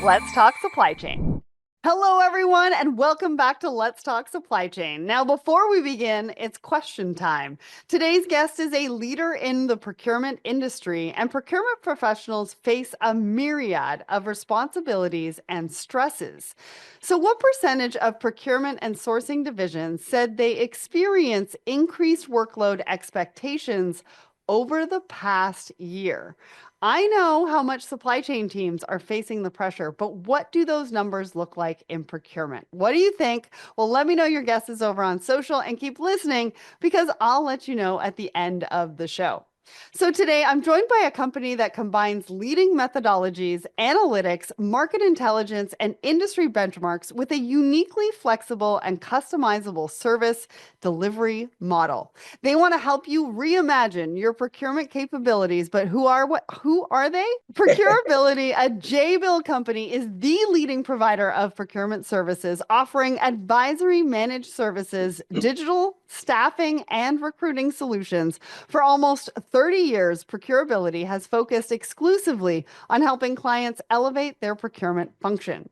Let's talk supply chain. Hello, everyone, and welcome back to Let's Talk Supply Chain. Now, before we begin, it's question time. Today's guest is a leader in the procurement industry, and procurement professionals face a myriad of responsibilities and stresses. So, what percentage of procurement and sourcing divisions said they experience increased workload expectations over the past year? I know how much supply chain teams are facing the pressure, but what do those numbers look like in procurement? What do you think? Well, let me know your guesses over on social and keep listening because I'll let you know at the end of the show. So today I'm joined by a company that combines leading methodologies, analytics, market intelligence, and industry benchmarks with a uniquely flexible and customizable service delivery model. They want to help you reimagine your procurement capabilities, but who are they? ProcureAbility, a J-Bill company, is the leading provider of procurement services, offering advisory managed services, digital staffing, and recruiting solutions. For almost 30 years, ProcureAbility has focused exclusively on helping clients elevate their procurement function.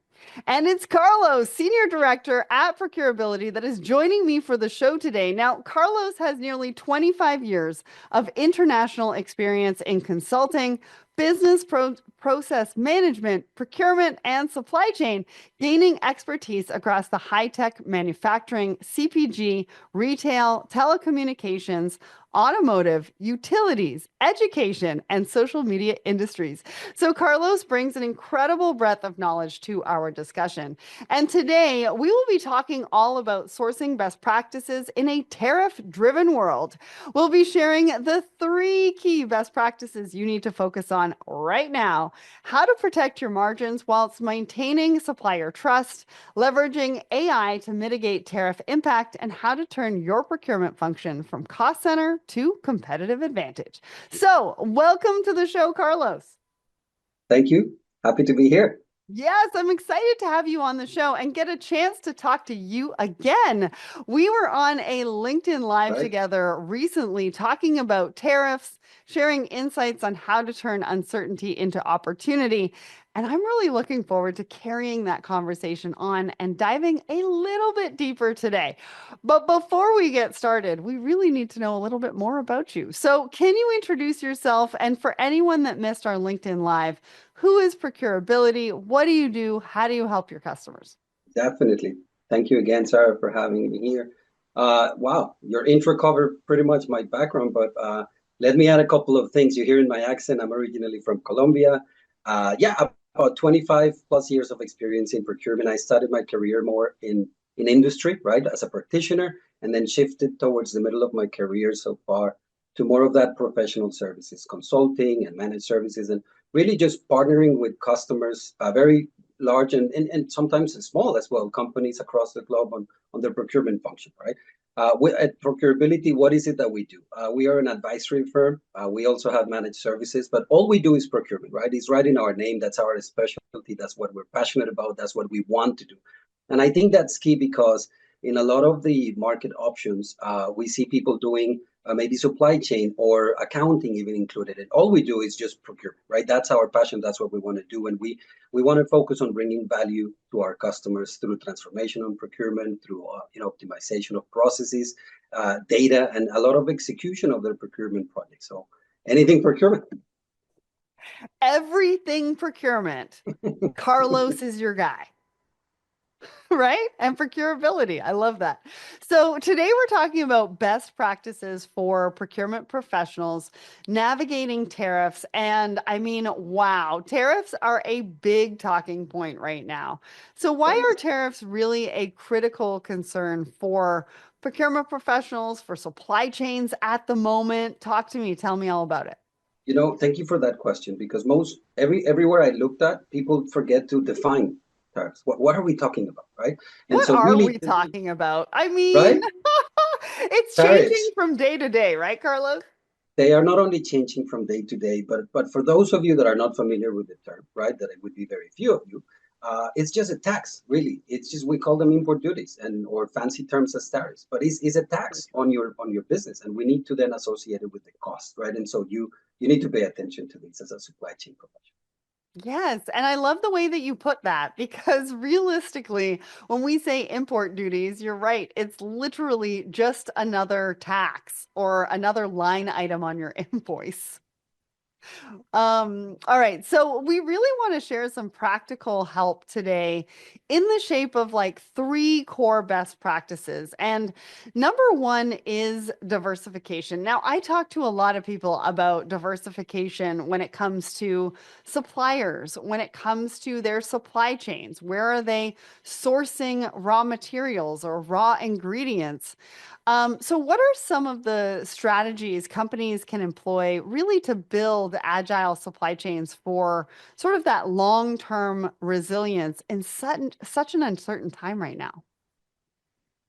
And it's Carlos, Senior Director at ProcureAbility, that is joining me for the show today. Now, Carlos has nearly 25 years of international experience in consulting, process management, procurement, and supply chain, gaining expertise across the high-tech manufacturing, CPG, retail, telecommunications, automotive, utilities, education, and social media industries. So Carlos brings an incredible breadth of knowledge to our discussion. And today we will be talking all about sourcing best practices in a tariff-driven world. We'll be sharing the 3 key best practices you need to focus on right now: how to protect your margins whilst maintaining supplier trust, leveraging AI to mitigate tariff impact, and how to turn your procurement function from cost center to competitive advantage. So, welcome to the show, Carlos. Thank you. Happy to be here. Yes, I'm excited to have you on the show and get a chance to talk to you again. We were on a LinkedIn Live Right. together recently talking about tariffs, sharing insights on how to turn uncertainty into opportunity. And I'm really looking forward to carrying that conversation on and diving a little bit deeper today. But before we get started, we really need to know a little bit more about you. So, can you introduce yourself? And for anyone that missed our LinkedIn Live, who is ProcureAbility? What do you do? How do you help your customers? Definitely. Thank you again, Sarah, for having me here. Wow, your intro covered pretty much my background, but let me add a couple of things. You hear in my accent, I'm originally from Colombia. Yeah, about 25 plus years of experience in procurement. I started my career more in industry, right, as a practitioner, and then shifted towards the middle of my career so far to more of that professional services, consulting and managed services, and really just partnering with customers, very large and sometimes small as well, companies across the globe on their procurement function, right? At ProcureAbility, what is it that we do? We are an advisory firm. We also have managed services, but all we do is procurement, right? It's right in our name. That's our specialty. That's what we're passionate about. That's what we want to do. And I think that's key because in a lot of the market options, we see people doing maybe supply chain or accounting even included. And all we do is just procurement, right? That's our passion. That's what we want to do. And we want to focus on bringing value to our customers through transformation on procurement, through optimization of processes, data, and a lot of execution of their procurement projects. So anything procurement. Everything procurement. Carlos is your guy. Right? And ProcureAbility. I love that. So today we're talking about best practices for procurement professionals navigating tariffs. And I mean, wow, tariffs are a big talking point right now. So why Right. are tariffs really a critical concern for procurement professionals, for supply chains at the moment? Talk to me. Tell me all about it. Thank you for that question because everywhere I looked at, people forget to define tariffs. What are we talking about, right? And What so are really, we talking about? I mean, right? it's changing Tariffs, from day to day, right, Carlos? they are not only changing from day to day, but for those of you that are not familiar with the term, right, that it would be very few of you, it's just a tax, really. It's just we call them import duties and or fancy terms as tariffs, but it's a tax on your business, and we need to then associate it with the cost, right? And so you need to pay attention to this as a supply chain professional. Yes, and I love the way that you put that because realistically, when we say import duties, you're right. It's literally just another tax or another line item on your invoice. All right. So we really want to share some practical help today in the shape of like three core best practices. And number one is diversification. Now, I talk to a lot of people about diversification when it comes to suppliers, when it comes to their supply chains. Where are they sourcing raw materials or raw ingredients? So, what are some of the strategies companies can employ really to build agile supply chains for sort of that long-term resilience in such an uncertain time right now?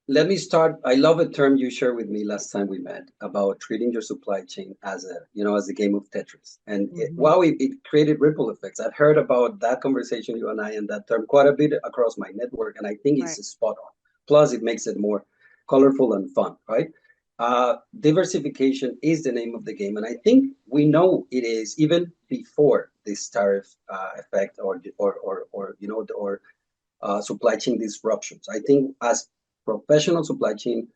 Let me start. I love a term you shared with me last time we met about treating your supply chain as as a game of Tetris. And Mhm. wow, it created ripple effects. I've heard about that conversation, you and I, and that term quite a bit across my network, and I think Right. it's spot on. Plus, it makes it more colorful and fun, right? Diversification is the name of the game, and I think we know it is even before this tariff effect or supply chain disruptions. I think as professional supply chain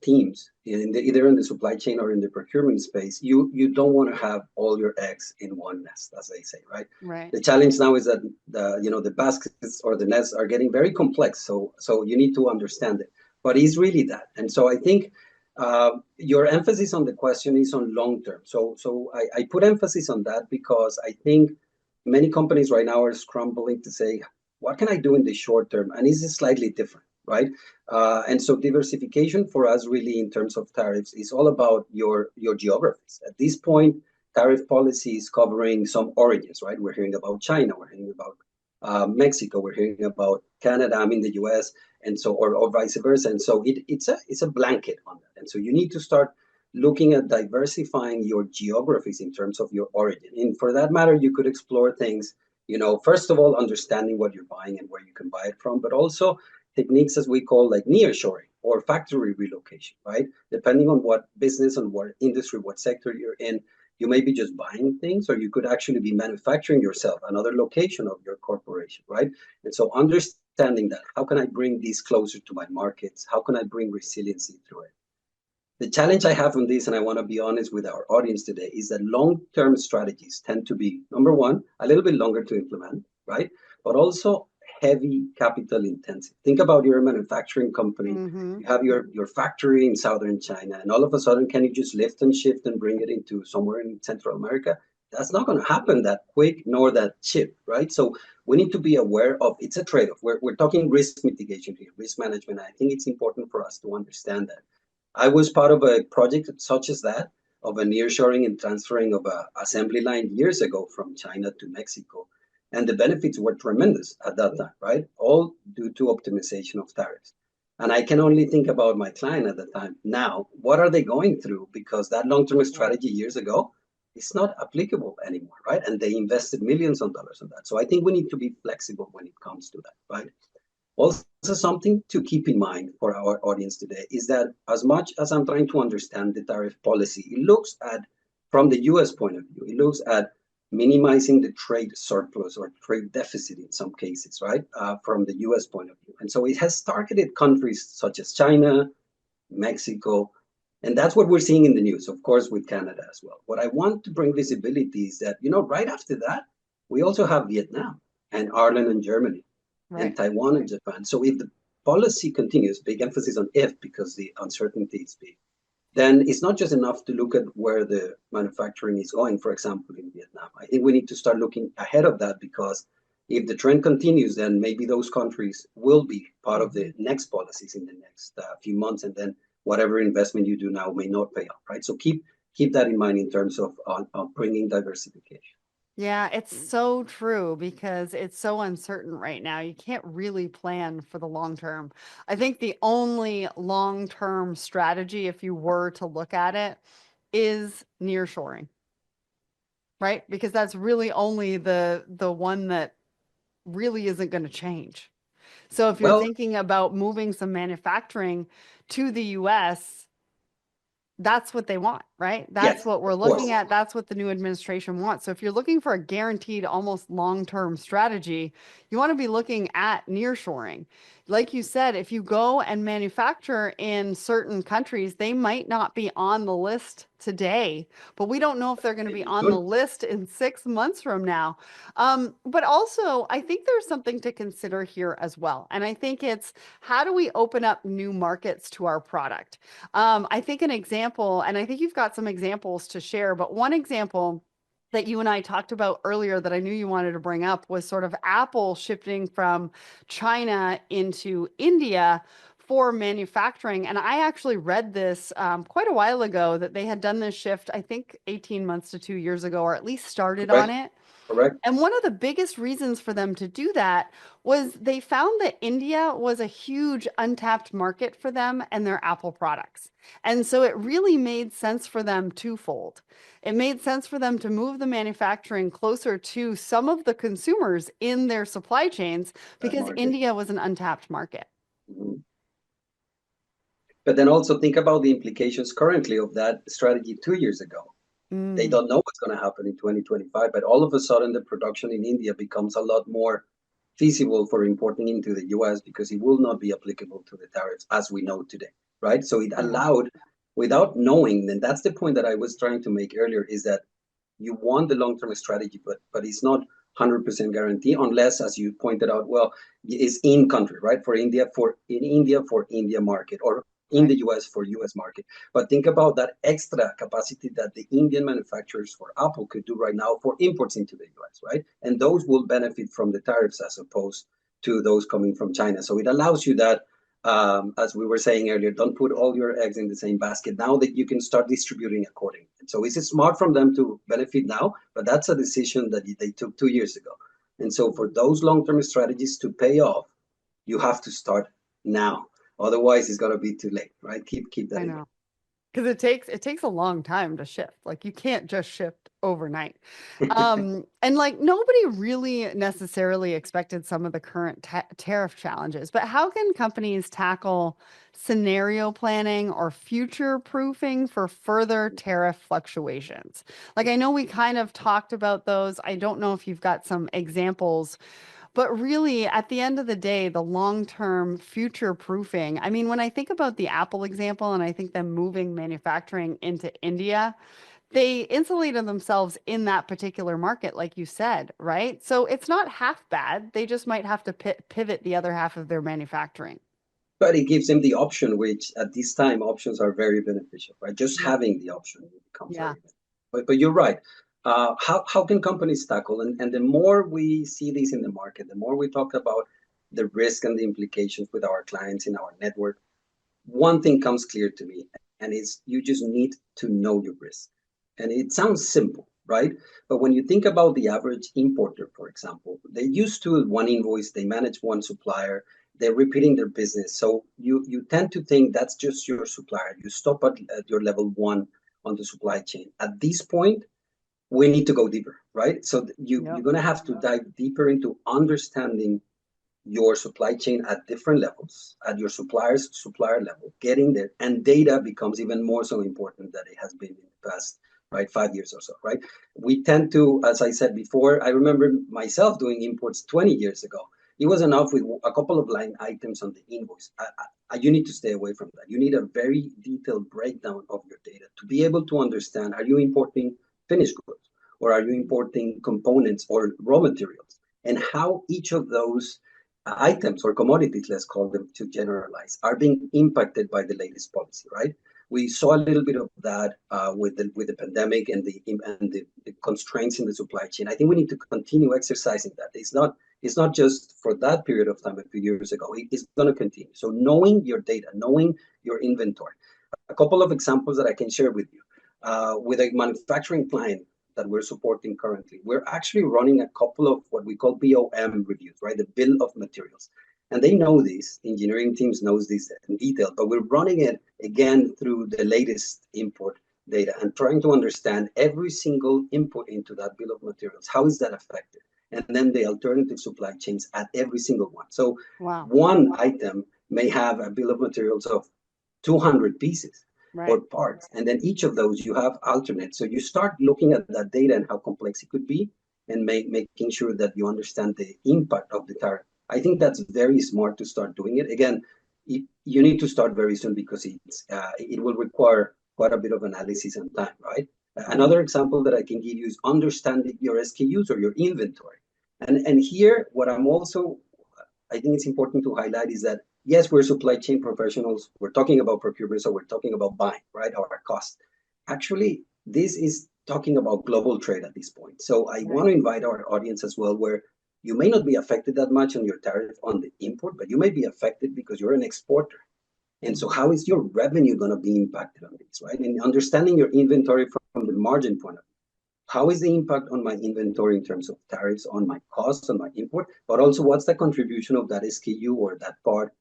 teams either in the supply chain or in the procurement space, you don't want to have all your eggs in one nest, as they say, right? Right. The challenge now is that the baskets or the nests are getting very complex, so you need to understand it. But it's really that, and so I think your emphasis on the question is on long term. So I put emphasis on that because I think many companies right now are scrambling to say, what can I do in the short term? And is it slightly different, right? And so diversification for us really in terms of tariffs is all about your geographies. At this point, tariff policy is covering some origins, right? We're hearing about China, we're hearing about Mexico, we're hearing about Canada, I mean the US, and so or vice versa. And so it's a blanket on that. And so you need to start looking at diversifying your geographies in terms of your origin. And for that matter, you could explore things, first of all, understanding what you're buying and where you can buy it from, but also techniques as we call like nearshoring or factory relocation, right? Depending on what business and what industry, what sector you're in, you may be just buying things, or you could actually be manufacturing yourself another location of your corporation, right? And so understanding that, how can I bring these closer to my markets? How can I bring resiliency through it? The challenge I have on this, and I want to be honest with our audience today, is that long-term strategies tend to be, number one, a little bit longer to implement, right? But also heavy capital intensive. Think about your manufacturing company. Hmm. You have your factory in southern China, and all of a sudden, can you just lift and shift and bring it into somewhere in Central America? That's not going to happen that quick nor that cheap, right? So we need to be aware of it's a trade-off. We're talking risk mitigation here, risk management. I think it's important for us to understand that. I was part of a project such as that, of a nearshoring and transferring of a assembly line years ago from China to Mexico. And the benefits were tremendous at that time, right? All due to optimization of tariffs. And I can only think about my client at the time. Now, what are they going through? Because that long-term Right. strategy years ago is not applicable anymore, right? And they invested millions of dollars on that. So I think we need to be flexible when it comes to that, right? Also, something to keep in mind for our audience today is that as much as I'm trying to understand the tariff policy, it looks at, from the US point of view, it looks at minimizing the trade surplus or trade deficit in some cases, right? From the US point of view. And so it has targeted countries such as China, Mexico, and that's what we're seeing in the news, of course, with Canada as well. What I want to bring visibility is that, right after that, we also have Vietnam and Ireland and Germany and Right. Taiwan and Japan. So if the policy continues, big emphasis on if because the uncertainty is big, then it's not just enough to look at where the manufacturing is going, for example, in Vietnam. I think we need to start looking ahead of that because if the trend continues, then maybe those countries will be part of Mhm. the next policies in the next few months, and then whatever investment you do now may not pay off, right? So keep that in mind in terms of bringing diversification. Yeah, it's so true because it's so uncertain right now. You can't really plan for the long term. I think the only long-term strategy, if you were to look at it, is nearshoring, right? Because that's really only the one that really isn't going to change. So if you're Well, thinking about moving some manufacturing to the US, that's what they want, right? That's Yes, what we're of looking course. at. That's what the new administration wants. So if you're looking for a guaranteed, almost long-term strategy, you want to be looking at nearshoring. Like you said, if you go and manufacture in certain countries, they might not be on the list today, but we don't know if they're going to be Maybe on the soon. list in 6 months from now. But also, I think there's something to consider here as well. And I think it's how do we open up new markets to our product? I think an example, and I think you've got some examples to share, but one example that you and I talked about earlier that I knew you wanted to bring up was sort of Apple shifting from China into India for manufacturing. And I actually read this quite a while ago that they had done this shift, I think 18 months to 2 years ago, or at least started on Correct. it. Correct. And one of the biggest reasons for them to do that was they found that India was a huge untapped market for them and their Apple products. And so it really made sense for them twofold. It made sense for them to move the manufacturing closer to some of the consumers in their supply chains That because market. India was an untapped market. Mhm. But then also think about the implications currently of that strategy 2 years ago. They Mm, don't know what's going to happen in 2025, but all of a sudden the production in India becomes a lot more feasible for importing into the US because it will not be applicable to the tariffs as we know today, right? So it yeah, allowed, without knowing, and that's the point that I was trying to make earlier, is that you want the long-term strategy, but it's not 100% guarantee unless, as you pointed out, well, it's in country, right? For India market, or in right. the US for US market. But think about that extra capacity that the Indian manufacturers for Apple could do right now for imports into the US, right? And those will benefit from the tariffs as opposed to those coming from China. So it allows you that, as we were saying earlier, don't put all your eggs in the same basket now that you can start distributing accordingly. So it's smart from them to benefit now, but that's a decision that they took 2 years ago. And so for those long-term strategies to pay off, you have to start now. Otherwise, it's going to be too late, right? Keep that I in mind. know. Because it takes a long time to shift. Like you can't just shift overnight. And like nobody really necessarily expected some of the current tariff challenges, but how can companies tackle scenario planning or future proofing for further tariff fluctuations? Like I know we kind of talked about those. I don't know if you've got some examples, but really, at the end of the day, the long-term future proofing, I mean, when I think about the Apple example and I think them moving manufacturing into India, they insulated themselves in that particular market, like you said, right? So it's not half bad. They just might have to pivot the other half of their manufacturing. But it gives them the option, which at this time options are very beneficial, right? Just Mm, having the option becomes yeah. very beneficial. But you're right. How can companies tackle, and the more we see this in the market, the more we talk about the risk and the implications with our clients in our network, one thing comes clear to me, and it's you just need to know your risk. And it sounds simple, right? But when you think about the average importer, for example, they used to one invoice, they manage one supplier, they're repeating their business. So you tend to think that's just your supplier. You stop at your level one on the supply chain. At this point, we need to go deeper, right? So Yep. you're going to have to dive deeper into understanding your supply chain at different levels, at your supplier level, getting there, and data becomes even more so important than it has been in the past, right, 5 years or so, right? We tend to, as I said before, I remember myself doing imports 20 years ago. It was enough with a couple of line items on the invoice. You need to stay away from that. You need a very detailed breakdown of your data to be able to understand, are you importing finished goods, or are you importing components or raw materials, and how each of those items or commodities, let's call them to generalize, are being impacted by the latest policy, right? We saw a little bit of that with the pandemic and the constraints in the supply chain. I think we need to continue exercising that. It's not just for that period of time a few years ago. It's going to continue. So knowing your data, knowing your inventory. A couple of examples that I can share with you. With a manufacturing client that we're supporting currently, we're actually running a couple of what we call BOM reviews, right? The bill of materials. And they know this, engineering teams knows this in detail, but we're running it again through the latest import data and trying to understand every single input into that bill of materials. How is that affected? And then the alternative supply chains at every single one. So Wow. one item may have a bill of materials of 200 pieces. or Right. parts. And then each of those you have alternates. So you start looking at that data and how complex it could be and making sure that you understand the impact of the tariff. I think that's very smart to start doing it. Again, you need to start very soon because it will require quite a bit of analysis and time, right? Another example that I can give you is understanding your SKUs or your inventory. And here, what I think it's important to highlight is that, yes, we're supply chain professionals. We're talking about procurement, so we're talking about buying, right? Our cost. Actually, this is talking about global trade at this point. So I want to invite our audience as well, where you may not be affected that much on your tariff on the import, but you may be affected because you're an exporter. And so how is your revenue going to be impacted on this, right? And understanding your inventory from the margin point of view. How is the impact on my inventory in terms of tariffs on my costs on my import, but also what's the contribution of that SKU or that part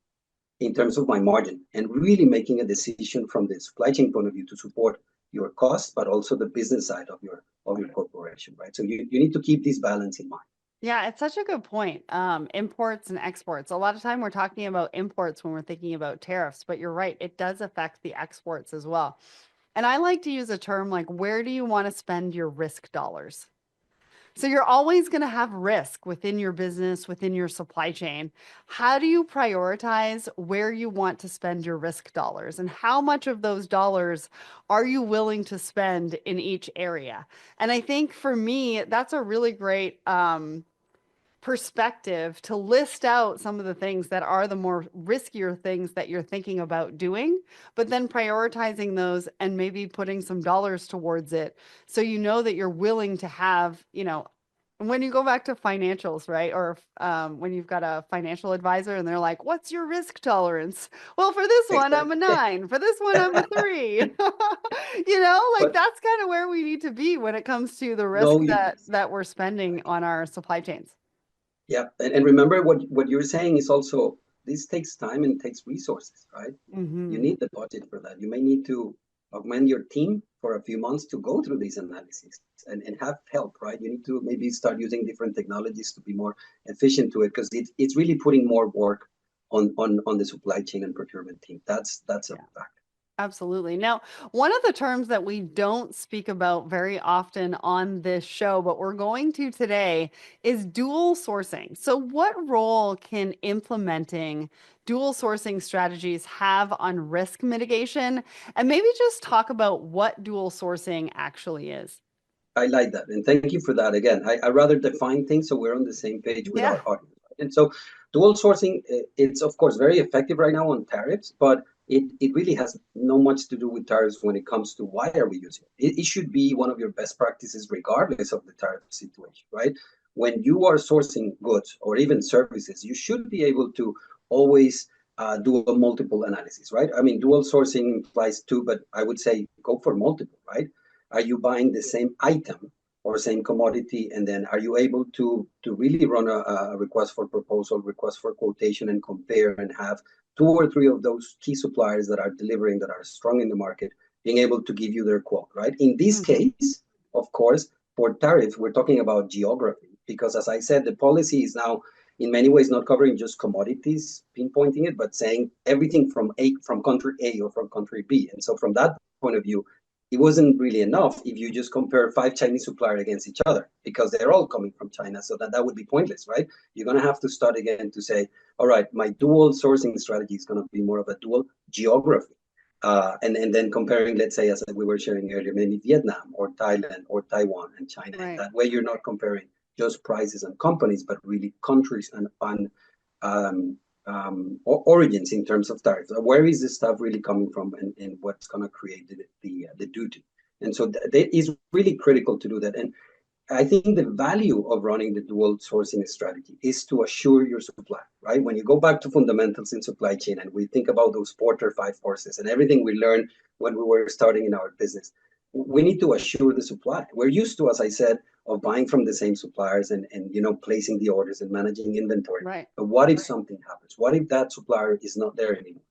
in terms of my margin, and really making a decision from the supply chain point of view to support your costs, but also the business side of your corporation, right? So you need to keep this balance in mind. Yeah, it's such a good point. Imports and exports. A lot of time we're talking about imports when we're thinking about tariffs, but you're right, it does affect the exports as well. And I like to use a term like, where do you want to spend your risk dollars? So you're always going to have risk within your business, within your supply chain. How do you prioritize where you want to spend your risk dollars and how much of those dollars are you willing to spend in each area? And I think for me, that's a really great perspective to list out some of the things that are the more riskier things that you're thinking about doing, but then prioritizing those and maybe putting some dollars towards it. So you know that you're willing to have, when you go back to financials, right? Or when you've got a financial advisor and they're like, what's your risk tolerance? Well, for this one, I'm a Exactly. 9. For this one, I'm a 3. Like But that's kind of where we need to be when it comes to the risk no, that we're spending on our supply chains. yeah, and remember what you're saying is also this takes time and takes resources, right? You Hmm. need the budget for that. You may need to augment your team for a few months to go through these analyses and have help, right? You need to maybe start using different technologies to be more efficient to it because it's really putting more work on the supply chain and procurement team. That's a fact. Absolutely. Now, one of the terms that we don't speak about very often on this show, but we're going to today, is dual sourcing. So, what role can implementing dual sourcing strategies have on risk mitigation? And maybe just talk about what dual sourcing actually is. I like that. And thank you for that. Again, I rather define things so we're on the same page with Yeah. our audience. And so dual sourcing, it's of course very effective right now on tariffs, but it really has no much to do with tariffs when it comes to why are we using it. It should be one of your best practices regardless of the tariff situation, right? When you are sourcing goods or even services, you should be able to always do a multiple analysis, right? I mean, dual sourcing implies two, but I would say go for multiple, right? Are you buying the same item or same commodity? And then are you able to really run a request for proposal, request for quotation, and compare and have two or three of those key suppliers that are delivering, that are strong in the market, being able to give you their quote, right? In this Hmm. case, of course, for tariffs, we're talking about geography because, as I said, the policy is now in many ways not covering just commodities, pinpointing it, but saying everything from country A or from country B. And so, from that point of view, it wasn't really enough if you just compare 5 Chinese suppliers against each other because they're all coming from China. So that would be pointless, right? You're going to have to start again to say, all right, my dual sourcing strategy is going to be more of a dual geography. And then comparing, let's say, as we were sharing earlier, maybe Vietnam or Thailand or Taiwan and China. And Right. that way you're not comparing just prices and companies, but really countries and origins in terms of tariffs. Where is this stuff really coming from, and what's going to create the duty? And so that is really critical to do that. And I think the value of running the dual sourcing strategy is to assure your supply, right? When you go back to fundamentals in supply chain and we think about those Porter 5 forces and everything we learned when we were starting in our business, we need to assure the supply. We're used to, as I said, of buying from the same suppliers and placing the orders and managing inventory. Right. But what if something happens? What if that supplier is not there anymore?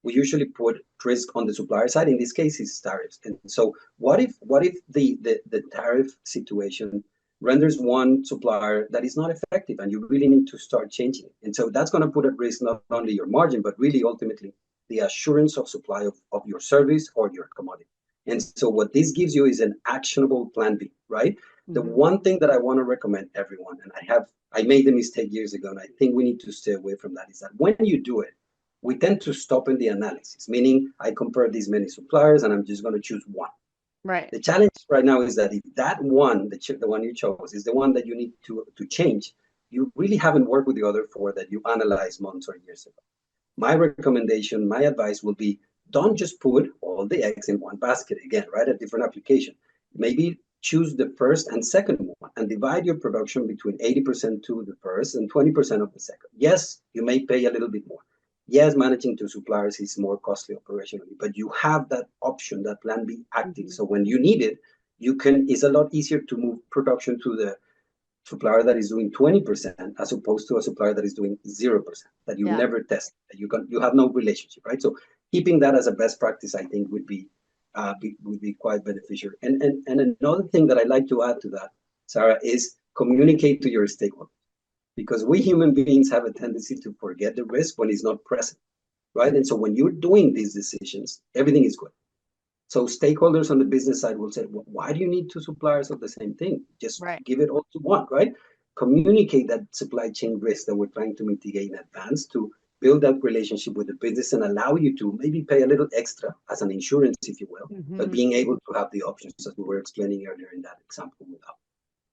We usually put risk on the supplier side. In this case, it's tariffs. And so what if the tariff situation renders one supplier that is not effective and you really need to start changing it? And so that's going to put at risk not only your margin, but really ultimately the assurance of supply of your service or your commodity. And so what this gives you is an actionable plan B, right? The one thing that I want to recommend everyone, and I made the mistake years ago, and I think we need to stay away from that, is that when you do it, we tend to stop in the analysis, meaning I compare these many suppliers and I'm just going to choose one. Right. The challenge right now is that if that one, the one you chose, is the one that you need to change, you really haven't worked with the other four that you analyzed months or years ago. My recommendation, my advice will be, don't just put all the eggs in one basket again, right? A different application. Maybe choose the first and second one and divide your production between 80% to the first and 20% of the second. Yes, you may pay a little bit more. Yes, managing two suppliers is more costly operationally, but you have that option, that plan B active. So when you need it, it's a lot easier to move production to the supplier that is doing 20% as opposed to a supplier that is doing 0%, that you never test, that you have no relationship, right? So keeping that as a best practice, I think would be quite beneficial. And another thing that I like to add to that, Sarah, is communicate to your stakeholders, because we human beings have a tendency to forget the risk when it's not present, right? And so when you're doing these decisions, everything is good. So stakeholders on the business side will say, well, why do you need two suppliers of the same thing? Just give it all to one, right? Communicate that supply chain risk that we're trying to mitigate in advance to build that relationship with the business and allow you to maybe pay a little extra as an insurance, if you will, but being able to have the options, as we were explaining earlier in that example without.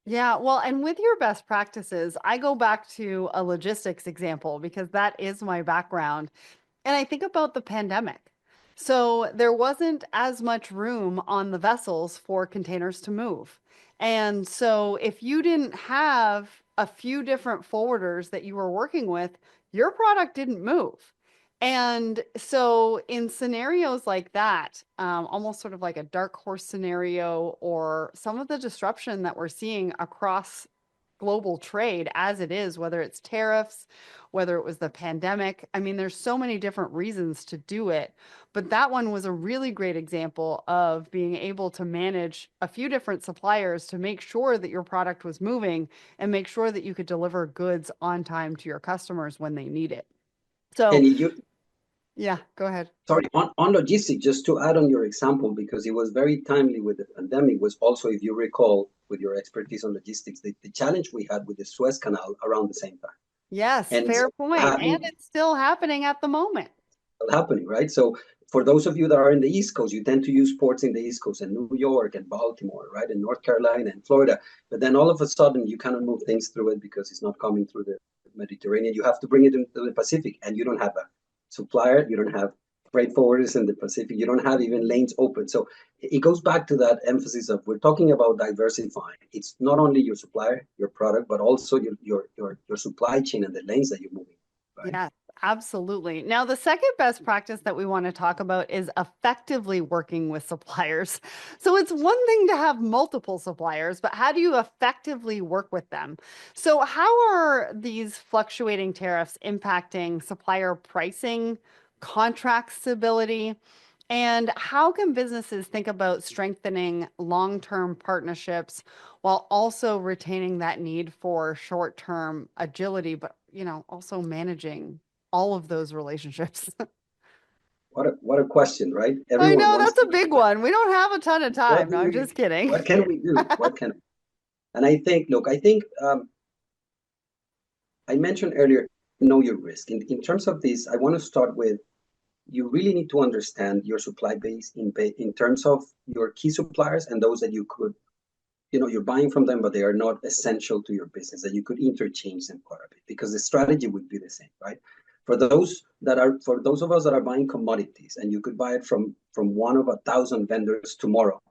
Yeah, well, and with your best practices, I go back to a logistics example because that is my background. And I think about the pandemic. So there wasn't as much room on the vessels for containers to move. And so if you didn't have a few different forwarders that you were working with, your product didn't move. And so in scenarios like that, almost sort of like a dark horse scenario, or some of the disruption that we're seeing across global trade as it is, whether it's tariffs, whether it was the pandemic. I mean, there's so many different reasons to do it, but that one was a really great example of being able to manage a few different suppliers to make sure that your product was moving and make sure that you could deliver goods on time to your customers when they need it. So, And you, yeah, go ahead. sorry, on logistics, just to add on your example, because it was very timely with the pandemic, was also, if you recall, with your expertise on logistics, the challenge we had with the Suez Canal around the same time. Yes, And fair point. And it's still happening at the moment. happening, right? So for those of you that are in the East Coast, you tend to use ports in the East Coast and New York and Baltimore, right? And North Carolina and Florida. But then all of a sudden you cannot move things through it because it's not coming through the Mediterranean. You have to bring it into the Pacific, and you don't have a supplier, you don't have freight forwarders in the Pacific, you don't have even lanes open. So it goes back to that emphasis of, we're talking about diversifying. It's not only your supplier, your product, but also your supply chain and the lanes that you're moving, right? Yeah, absolutely. Now, the second best practice that we want to talk about is effectively working with suppliers. So it's one thing to have multiple suppliers, but how do you effectively work with them? So how are these fluctuating tariffs impacting supplier pricing, contract stability? And how can businesses think about strengthening long-term partnerships while also retaining that need for short-term agility, but also managing all of those relationships? What a question, right? I Everyone know wants that's to a big one. We don't have a ton of time. No, I'm just kidding. what can we do? What can, and I think, look, I mentioned earlier, know your risk. In terms of this, I want to start with, you really need to understand your supply base in terms of your key suppliers and those that you could, you're buying from them, but they are not essential to your business, that you could interchange them quite a bit, because the strategy would be the same, right? For those of us that are buying commodities, and you could buy it from one of 1,000 vendors tomorrow,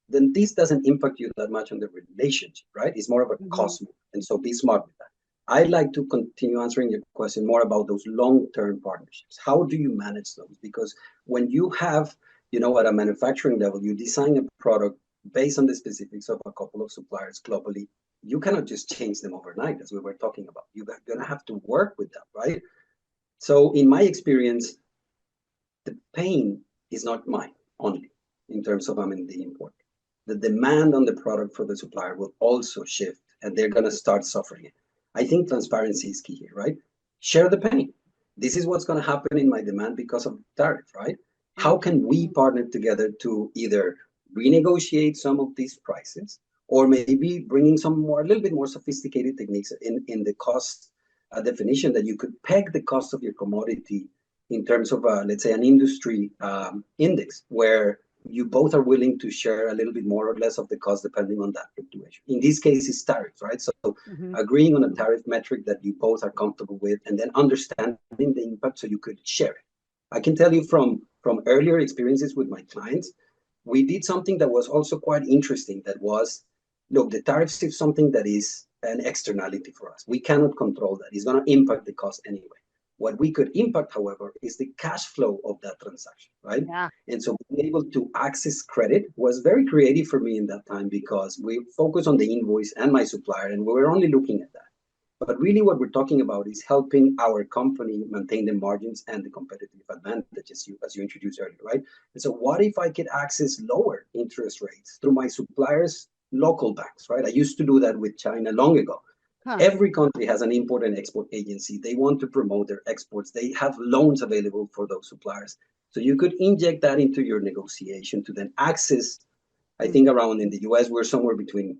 then this doesn't impact you that much on the relationship, right? It's more of a cost move. And so be smart with that. I'd like to continue answering your question more about those long-term partnerships. How do you manage those? Because when you have, at a manufacturing level, you design a product based on the specifics of a couple of suppliers globally, you cannot just change them overnight, as we were talking about. You're going to have to work with them, right? So in my experience, the pain is not mine only in terms of the import. The demand on the product for the supplier will also shift, and they're going to start suffering it. I think transparency is key here, right? Share the pain. this is what's going to happen in my demand because of tariff, right? How can we partner together to either renegotiate some of these prices, or maybe bringing some more, a little bit more sophisticated techniques in the cost definition, that you could peg the cost of your commodity in terms of, let's say, an industry index where you both are willing to share a little bit more or less of the cost depending on that fluctuation. In this case, it's tariffs, right? So agreeing on a tariff metric that you both are comfortable with, and then understanding the impact so you could share it. I can tell you from earlier experiences with my clients, we did something that was also quite interesting. That was, look, the tariffs is something that is an externality for us. We cannot control that. It's going to impact the cost anyway. What we could impact, however, is the cash flow of that transaction, right? Yeah. And so being able to access credit was very creative for me in that time, because we focused on the invoice and my supplier, and we were only looking at that. But really what we're talking about is helping our company maintain the margins and the competitive advantage, as you introduced earlier, right? And so what if I could access lower interest rates through my suppliers' local banks, right? I used to do that with China long ago. Every country has an import and export agency. They want to promote their exports. They have loans available for those suppliers. So you could inject that into your negotiation to then access, I think around in the US, we're somewhere between,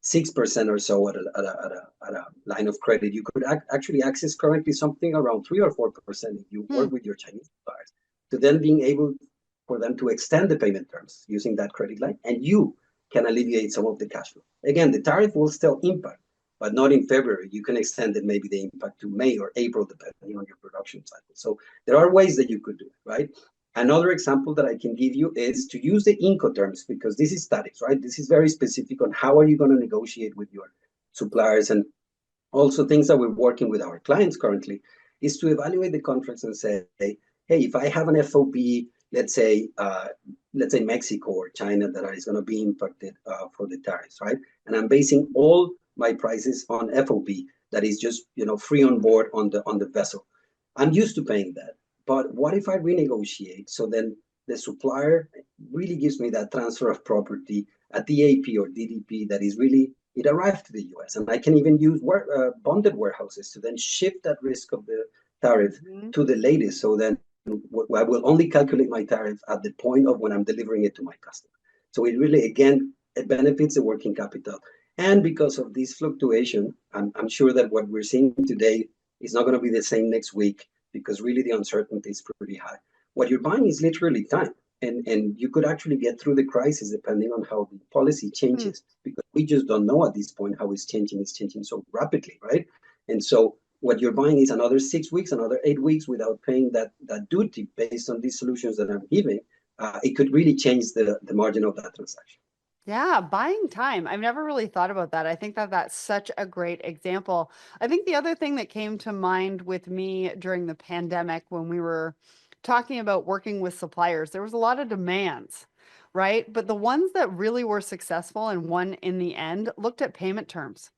6% or so at a line of credit. You could actually access currently something around 3 or 4% if you work with your Chinese suppliers, to then being able for them to extend the payment terms using that credit line, and you can alleviate some of the cash flow. Again, the tariff will still impact, but not in February. You can extend it, maybe the impact to May or April, depending on your production cycle. So there are ways that you could do it, right? Another example that I can give you is to use the Incoterms, because this is statics, right? This is very specific on how are you going to negotiate with your suppliers. And also things that we're working with our clients currently is to evaluate the contracts and say, hey, if I have an FOB, let's say Mexico or China, that is going to be impacted for the tariffs, right? And I'm basing all my prices on FOB, that is just free on board on the vessel. I'm used to paying that. But what if I renegotiate? So then the supplier really gives me that transfer of property at DAP or DDP that is really, it arrived to the US. And I can even use bonded warehouses to then shift that risk of the tariff to the latest. So then I will only calculate my tariff at the point of when I'm delivering it to my customer. So it really, again, it benefits the working capital. And because of this fluctuation, I'm sure that what we're seeing today is not going to be the same next week, because really the uncertainty is pretty high. What you're buying is literally time. And you could actually get through the crisis depending on how the policy changes, because we just don't know at this point how it's changing. It's changing so rapidly, right? And so what you're buying is another 6 weeks, another 8 weeks without paying that duty based on these solutions that I'm giving. It could really change the margin of that transaction. Yeah, buying time. I've never really thought about that. I think that that's such a great example. I think the other thing that came to mind with me during the pandemic when we were talking about working with suppliers, there was a lot of demands, right? But the ones that really were successful and won in the end looked at payment terms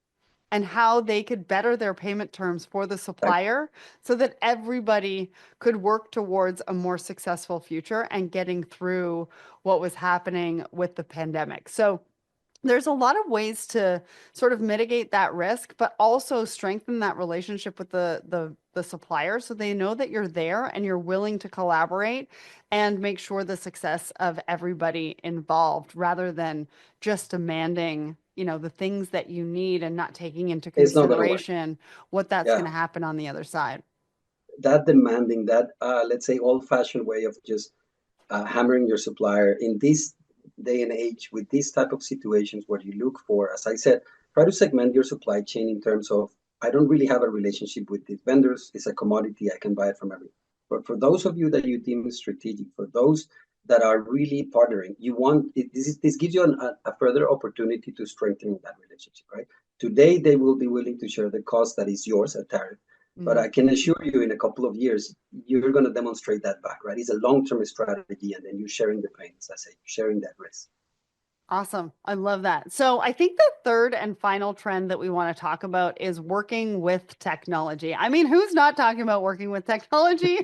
and how they could better their payment terms for the supplier so that everybody could work towards a more successful future and getting through what was happening with the pandemic. So there's a lot of ways to sort of mitigate that risk, but also strengthen that relationship with the supplier so they know that you're there and you're willing to collaborate and make sure the success of everybody involved, rather than just demanding, the things that you need and not taking into It's not going to work. consideration what that's Yeah. going to happen on the other side. That demanding, that let's say old-fashioned way of just hammering your supplier in this day and age with these type of situations, what you look for, as I said, try to segment your supply chain in terms of, I don't really have a relationship with these vendors. It's a commodity. I can buy it from everyone. But for those of you that you deem strategic, for those that are really partnering, you want it, this gives you a further opportunity to strengthen that relationship, right? Today, they will be willing to share the cost that is yours, a tariff. But I can assure you, in a couple of years, you're going to demonstrate that back, right? It's a long-term strategy, and then you're sharing the pain, as I say, sharing that risk. Awesome. I love that. So I think the third and final trend that we want to talk about is working with technology. I mean, who's not talking about working with technology?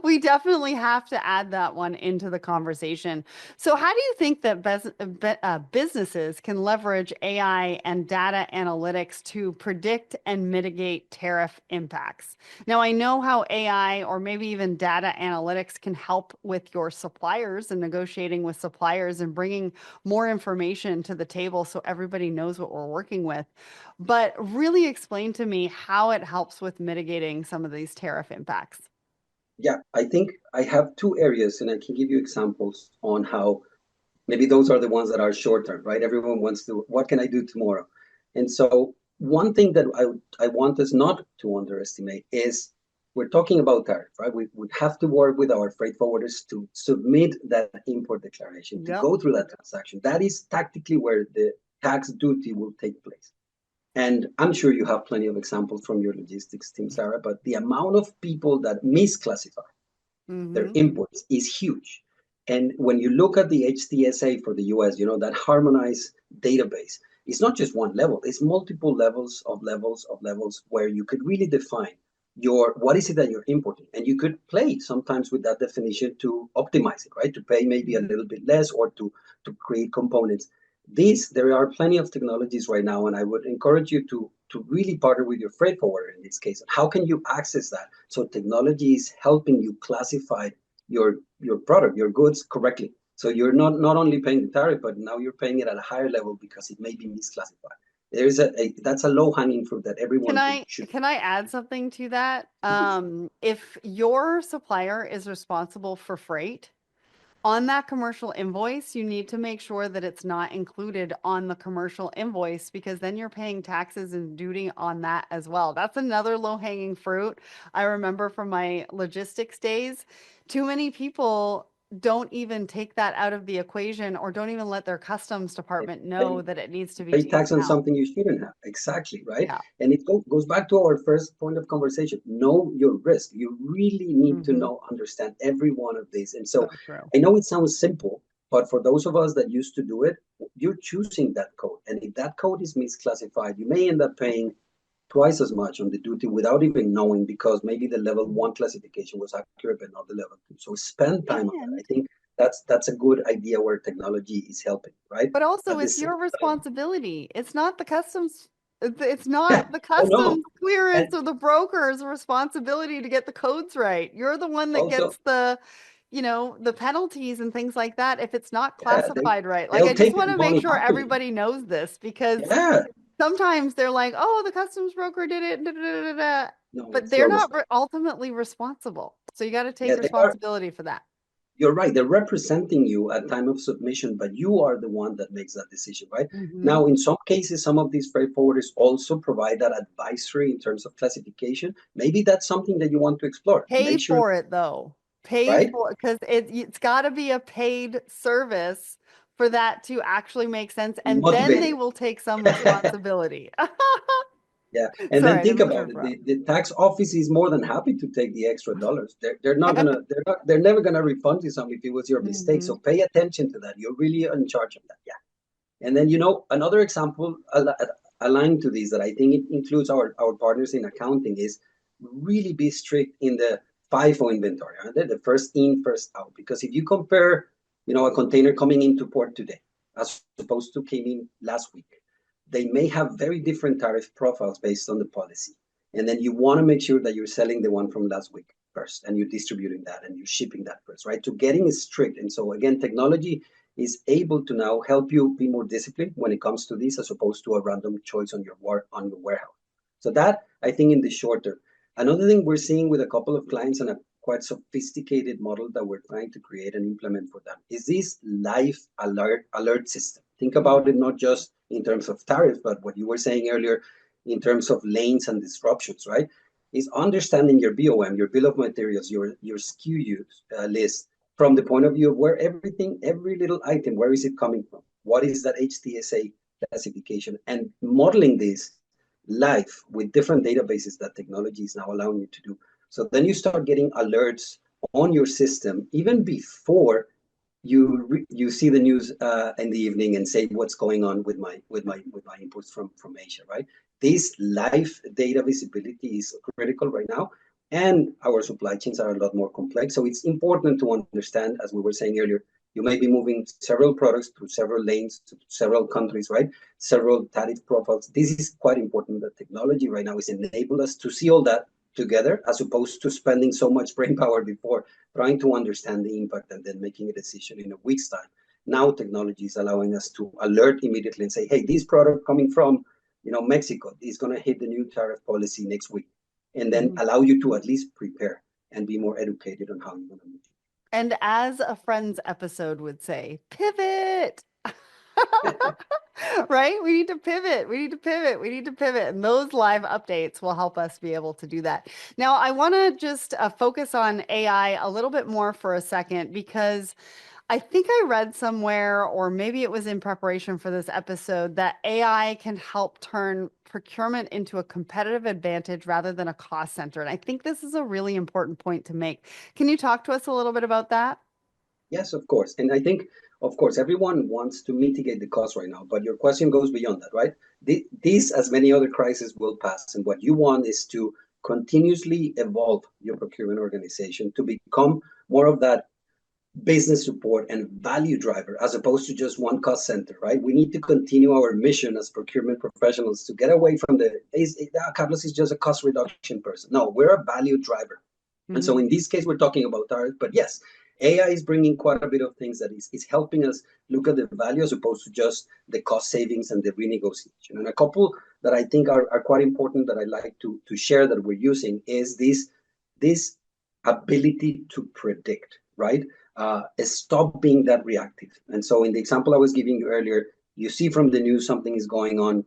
We definitely have to add that one into the conversation. So how do you think that businesses can leverage AI and data analytics to predict and mitigate tariff impacts? Now, I know how AI or maybe even data analytics can help with your suppliers and negotiating with suppliers and bringing more information to the table so everybody knows what we're working with. But really explain to me how it helps with mitigating some of these tariff impacts. Yeah, I think I have two areas, and I can give you examples on how maybe those are the ones that are short term, right? Everyone wants to, what can I do tomorrow? And so one thing that I want us not to underestimate is we're talking about tariff, right? We would have to work with our freight forwarders to submit that import declaration, to Yep. go through that transaction. That is tactically where the tax duty will take place. And I'm sure you have plenty of examples from your logistics team, Sarah, but the amount of people that misclassify their Mm-hmm. imports is huge. And when you look at the HTSA for the US, that harmonized database, it's not just one level, it's multiple levels where you could really define what is it that you're importing. And you could play sometimes with that definition to optimize it, right? To pay maybe a little bit less or to create components. There are plenty of technologies right now, and I would encourage you to really partner with your freight forwarder in this case. How can you access that? So technology is helping you classify your product, your goods correctly. So you're not only paying the tariff, but now you're paying it at a higher level because it may be misclassified. That's a low hanging fruit that Can everyone I should. can I add something to that? If your supplier is responsible for freight, on that commercial invoice, you need to make sure that it's not included on the commercial invoice because then you're paying taxes and duty on that as well. That's another low-hanging fruit. I remember from my logistics days, too many people don't even take that out of the equation or don't even let their customs department know Pay, that it needs to be pay taken tax on out. something you shouldn't have. Exactly, right? Yeah. And it goes back to our first point of conversation. Know your risk. You really need to Hmm. understand every one of these. And so So true. I know it sounds simple, but for those of us that used to do it, you're choosing that code. And if that code is misclassified, you may end up paying twice as much on the duty without even knowing because maybe the level one classification was accurate but not the level two. So spend time on that. I And think that's a good idea where technology is helping, right? But also, At the it's same your time, responsibility. It's not the customs. It's not the oh no, customs clearance and or the broker's responsibility to get the codes right. You're the one that also, gets the penalties and things like that if it's not yeah, classified right. Like, they'll I just take want the to make money sure happily. everybody knows this because Yeah, sometimes they're like, "Oh, the customs broker did it," da, da, da, da, da," no, but it's they're your not responsibility. ultimately responsible. So you got to Yeah, take they are. responsibility for that. You're right. They're representing you at time of submission, but you are the one that makes that decision, right? Hmm. Now, in some cases, some of these freight forwarders also provide that advisory in terms of classification. Maybe that's something that you want to explore. Pay Make sure, for it though. Pay right? for it because it's got to be a paid service for that to actually make sense, and then they Motivated. will take some responsibility. Yeah, and then Sorry, I think didn't mean to about it. interrupt. The tax office is more than happy to take the extra dollars. They're never gonna refund you something if it was your mistake. Hmm. So pay attention to that. You're really in charge of that. Yeah. And then another example aligned to this that I think it includes our partners in accounting is really be strict in the FIFO inventory. Right? The first in, first out. Because if you compare, a container coming into port today as opposed to came in last week, they may have very different tariff profiles based on the policy. And then you want to make sure that you're selling the one from last week first and you're distributing that and you're shipping that first, right? To getting strict. And so again, technology is able to now help you be more disciplined when it comes to this as opposed to a random choice on your warehouse. So that I think in the short term. Another thing we're seeing with a couple of clients and a quite sophisticated model that we're trying to create and implement for them is this live alert system. Think about it not just in terms of tariffs, but what you were saying earlier in terms of lanes and disruptions, right? Is understanding your BOM, your bill of materials, your SKU list, from the point of view of where every little item, where is it coming from? What is that HTSA classification? And modeling this live with different databases that technology is now allowing you to do. So then you start getting alerts on your system even before you see the news in the evening and say what's going on with my inputs from Asia, right? This live data visibility is critical right now, and our supply chains are a lot more complex. So it's important to understand, as we were saying earlier, you may be moving several products through several lanes to several countries, right? Several tariff profiles. This is quite important. That technology right now is enable us to see all that together, as opposed to spending so much brain power before trying to understand the impact and then making a decision in a week's time. Now technology is allowing us to alert immediately and say, hey, this product coming from Mexico is going to hit the new tariff policy next week, and then allow you to at least prepare and be more educated on how you're going to move. And as a Friends episode would say, pivot. Right? We need to pivot. We need to pivot. We need to pivot. And those live updates will help us be able to do that. Now, I want to just focus on AI a little bit more for a second, because I think I read somewhere, or maybe it was in preparation for this episode, that AI can help turn procurement into a competitive advantage rather than a cost center. And I think this is a really important point to make. Can you talk to us a little bit about that? Yes, of course. And I think, of course, everyone wants to mitigate the cost right now, but your question goes beyond that, right? This, as many other crises, will pass. And what you want is to continuously evolve your procurement organization to become more of that business support and value driver, as opposed to just one cost center, right? We need to continue our mission as procurement professionals to get away from Carlos is just a cost reduction person. No, we're a value driver. And so in this case, we're talking about tariffs, but yes, AI is bringing quite a bit of things that is helping us look at the value as opposed to just the cost savings and the renegotiation. And a couple that I think are quite important that I like to share that we're using is this ability to predict, right? Stop being that reactive. And so in the example I was giving you earlier, you see from the news something is going on,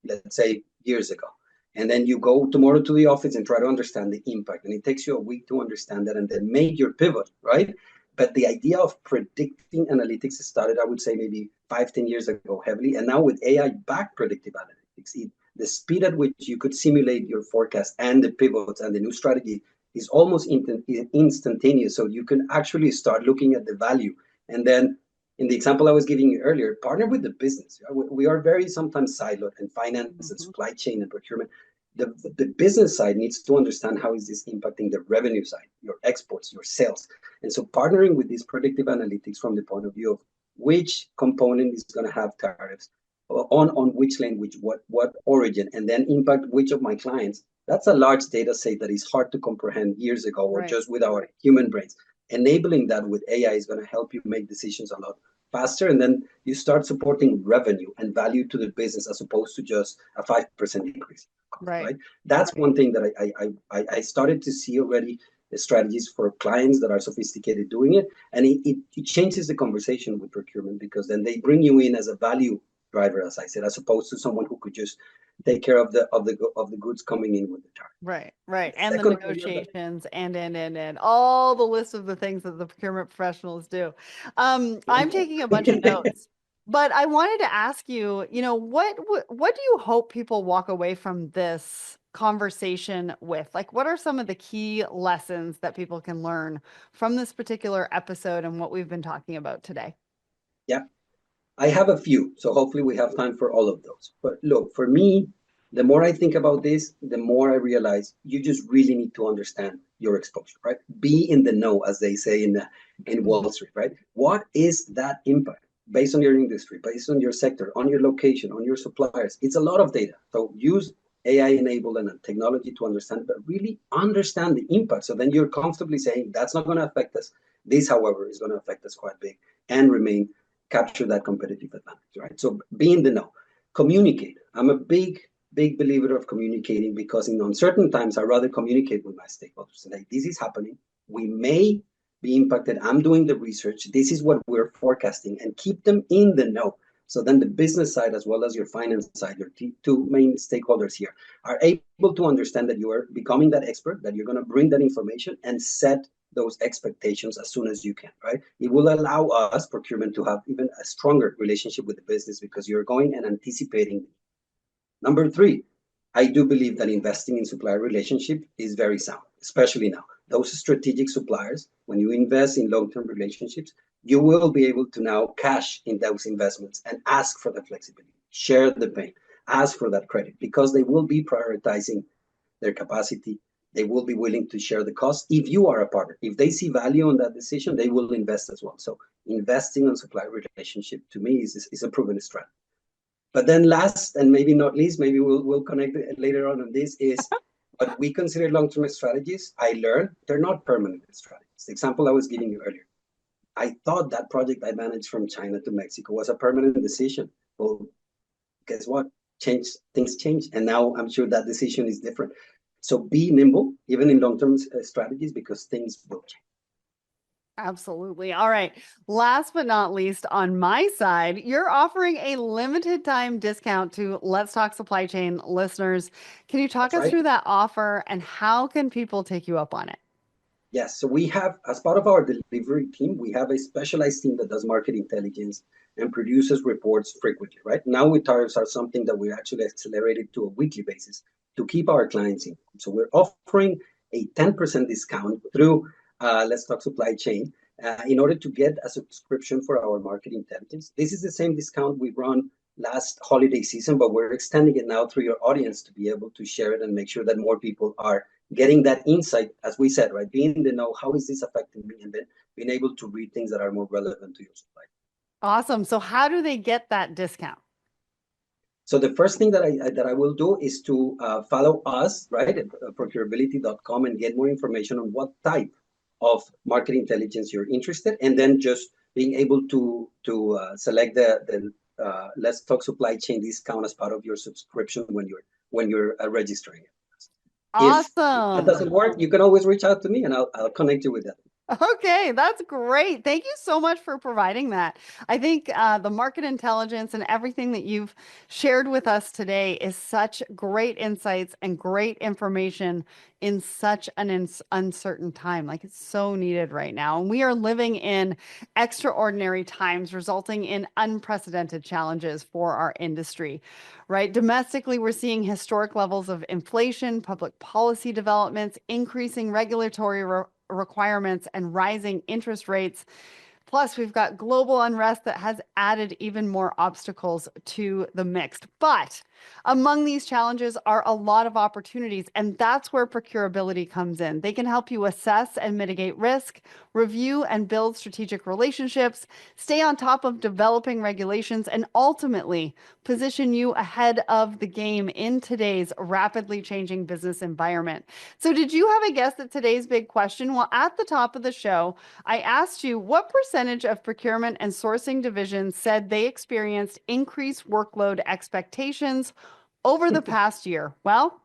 let's say years ago. And then you go tomorrow to the office and try to understand the impact. And it takes you a week to understand that and then make your pivot, right? But the idea of predicting analytics started, I would say, maybe 5-10 years ago heavily. And now with AI-backed predictive analytics, the speed at which you could simulate your forecast and the pivots and the new strategy is almost instantaneous. So you can actually start looking at the value. And then in the example I was giving you earlier, partner with the business. We are very sometimes siloed in finance and supply chain and procurement. The business side needs to understand how is this impacting the revenue side, your exports, your sales. And so partnering with these predictive analytics from the point of view of which component is going to have tariffs, on which language, what origin, and then impact which of my clients. That's a large data set that is hard to comprehend years ago or just with our human brains. Enabling that with AI is going to help you make decisions a lot faster, and then you start supporting revenue and value to the business as opposed to just a 5% increase. Right. That's one thing that I started to see already, the strategies for clients that are sophisticated doing it, and it changes the conversation with procurement, because then they bring you in as a value driver, as I said, as opposed to someone who could just take care of the goods coming in with the tariff. Right. And the negotiations and all the list of the things that the procurement professionals do. I'm taking a bunch of notes, but I wanted to ask you, what do you hope people walk away from this conversation with? Like, what are some of the key lessons that people can learn from this particular episode and what we've been talking about today? Yeah. I have a few, so hopefully we have time for all of those. But look, for me, the more I think about this, the more I realize you just really need to understand your exposure, right? Be in the know, as they say in Wall Street, right? What is that impact based on your industry, based on your sector, on your location, on your suppliers? It's a lot of data. So use AI-enabled and technology to understand, but really understand the impact. So then you're comfortably saying, that's not going to affect us. This, however, is going to affect us quite big and capture that competitive advantage, right? So be in the know, communicate. I'm a big believer of communicating, because in uncertain times, I rather communicate with my stakeholders. Like, this is happening. We may be impacted. I'm doing the research. This is what we're forecasting, and keep them in the know. So then the business side, as well as your finance side, your two main stakeholders here, are able to understand that you are becoming that expert, that you're going to bring that information and set those expectations as soon as you can, right? It will allow us, procurement, to have even a stronger relationship with the business, because you're going and anticipating. Number 3, I do believe that investing in supplier relationship is very sound, especially now. Those strategic suppliers, when you invest in long-term relationships, you will be able to now cash in those investments and ask for the flexibility, share the pain, ask for that credit, because they will be prioritizing their capacity. They will be willing to share the cost. If you are a partner, if they see value in that decision, they will invest as well. So investing on supplier relationship to me is a proven strategy. But then last and maybe not least, maybe we'll connect later on this, is what we consider long-term strategies. I learned they're not permanent strategies. The example I was giving you earlier, I thought that project I managed from China to Mexico was a permanent decision. Well, guess what? Things change. And now I'm sure that decision is different. So be nimble, even in long-term strategies, because things will change. Absolutely. All right. Last but not least, on my side, you're offering a limited time discount to Let's Talk Supply Chain listeners. Can you talk That's us right. through that offer and how can people take you up on it? Yes, so we have, as part of our delivery team, we have a specialized team that does market intelligence and produces reports frequently, right? Now with tariffs are something that we actually accelerated to a weekly basis to keep our clients in. So we're offering a 10% discount through Let's Talk Supply Chain in order to get a subscription for our market intelligence. This is the same discount we run last holiday season, but we're extending it now through your audience to be able to share it and make sure that more people are getting that insight, as we said, right? Being to know how is this affecting me, and then being able to read things that are more relevant to your supply. Awesome. So how do they get that discount? So the first thing that I will do is to follow us, right, at procurability.com, and get more information on what type of market intelligence you're interested, and then just being able to select the Let's Talk Supply Chain discount as part of your subscription when you're registering it. If that Awesome. doesn't work, you can always reach out to me, and I'll connect you with that. Okay, that's great. Thank you so much for providing that. I think the market intelligence and everything that you've shared with us today is such great insights and great information in such an uncertain time. Like it's so needed right now. And we are living in extraordinary times, resulting in unprecedented challenges for our industry, right? Domestically, we're seeing historic levels of inflation, public policy developments, increasing regulatory requirements, and rising interest rates. Plus, we've got global unrest that has added even more obstacles to the mix. But among these challenges are a lot of opportunities, and that's where procurability comes in. They can help you assess and mitigate risk, review and build strategic relationships, stay on top of developing regulations, and ultimately position you ahead of the game in today's rapidly changing business environment. So, did you have a guess at today's big question? Well, at the top of the show, I asked you what percentage of procurement and sourcing divisions said they experienced increased workload expectations over the past year. Well,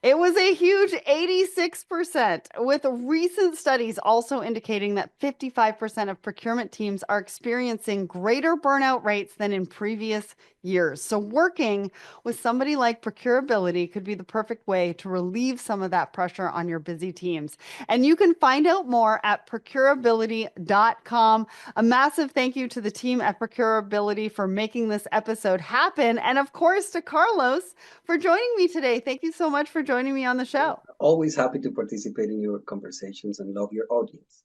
it was a huge 86%, with recent studies also indicating that 55% of procurement teams are experiencing greater burnout rates than in previous years. So working with somebody like Procurability could be the perfect way to relieve some of that pressure on your busy teams. And you can find out more at procurability.com. A massive thank you to the team at Procurability for making this episode happen. And of course, to Carlos for joining me today. Thank you so much for joining me on the show. Always happy to participate in your conversations and love your audience.